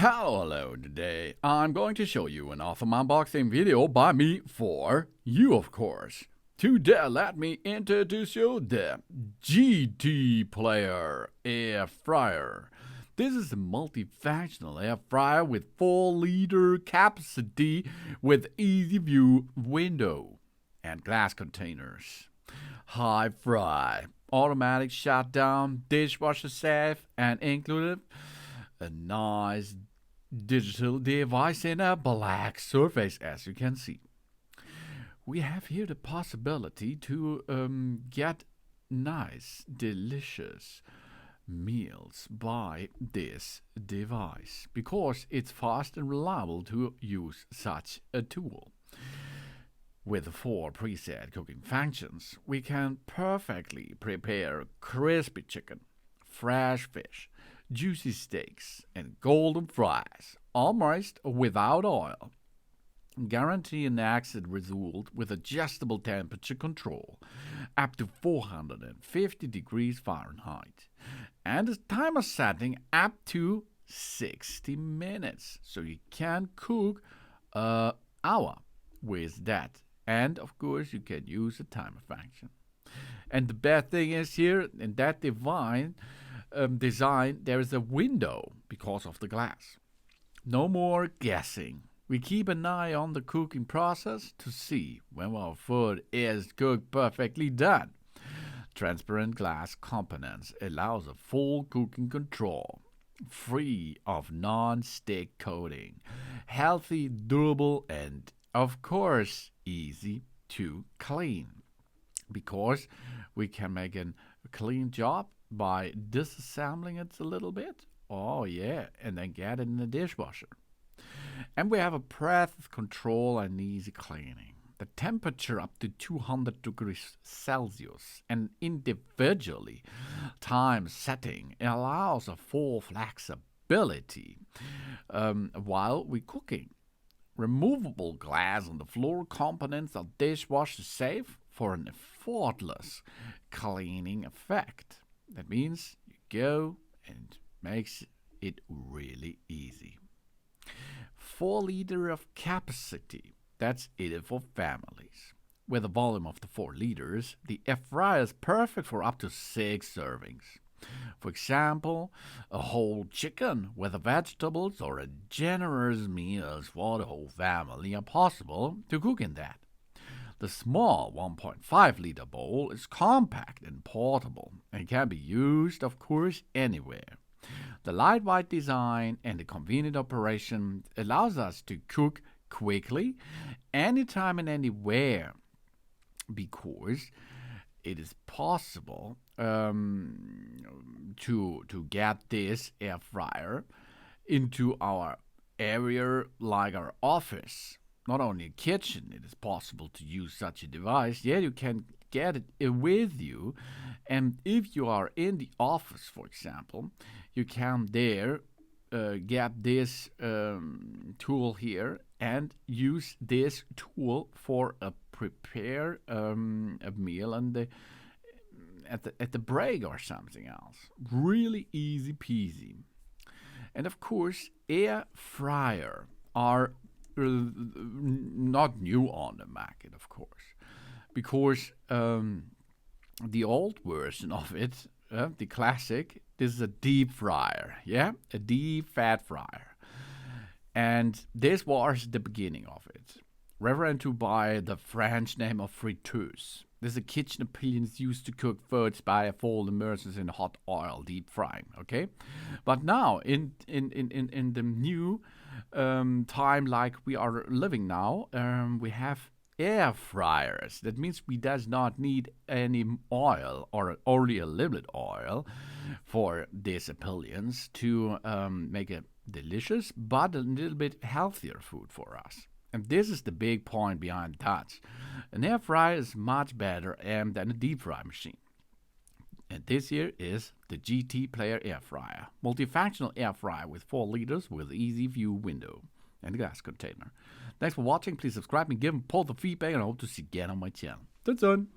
Hello, today I'm going to show you an awesome unboxing video by me for you, of course. Today, let me introduce you the GTPLAYER Airfryer. This is a multifunctional air fryer with 4-liter capacity with easy view window and glass containers. High fry, automatic shutdown, dishwasher safe, and included a nice digital device in a black surface, as you can see. We have here the possibility to get nice, delicious meals by this device because it's fast and reliable to use such a tool. With 4 preset cooking functions, we can perfectly prepare crispy chicken, fresh fish, juicy steaks, and golden fries, almost without oil. Guarantee an excellent result with adjustable temperature control, up to 450 degrees Fahrenheit, and a timer setting up to 60 minutes, so you can cook an hour with that. And of course, you can use a timer function. And the best thing is here, in that design, there is a window because of the glass. No more guessing. We keep an eye on the cooking process to see when our food is cooked perfectly done. Transparent glass components allows a full cooking control, free of non-stick coating, healthy, durable, and of course easy to clean. Because we can make a clean job by disassembling it a little bit. Oh yeah, and then get it in the dishwasher. And we have a breath control and easy cleaning. The temperature up to 200 degrees Celsius and individually time setting allows a full flexibility while we're cooking. Removable glass on the floor components are dishwasher safe for an effortless cleaning effect. That means you go and makes it really easy. 4-liter of capacity, that's it for families. With a volume of the 4 liters, the air fryer is perfect for up to 6 servings. For example, a whole chicken with the vegetables or a generous meals for the whole family are possible to cook in that. The small 1.5-liter bowl is compact and portable and can be used, of course, anywhere. The lightweight design and the convenient operation allows us to cook quickly, anytime and anywhere, because it is possible to get this air fryer into our area like our office. Not only a kitchen, it is possible to use such a device. Yeah, you can get it with you. And if you are in the office, for example, you can there get this tool here and use this tool for a prepare a meal and at the break or something else. Really easy peasy. And of course, air fryer are not new on the market, of course, because the old version of it, the classic, this is a deep fryer, yeah, a deep fat fryer, and this was the beginning of it, referred to by the French name of friteuse. This is a kitchen appliance used to cook foods by a full immersion in hot oil, deep frying. Okay, but now in the new time like we are living now, we have air fryers. That means we does not need any oil or only a little bit oil for this appliance to make a delicious but a little bit healthier food for us. And this is the big point behind that. An air fryer is much better than a deep fry machine. And this here is the GTPLAYER Airfryer. Multifunctional air fryer with 4 liters with easy view window and glass container. Thanks for watching. Please subscribe and give and pull the feedback, and I hope to see you again on my channel. That's done.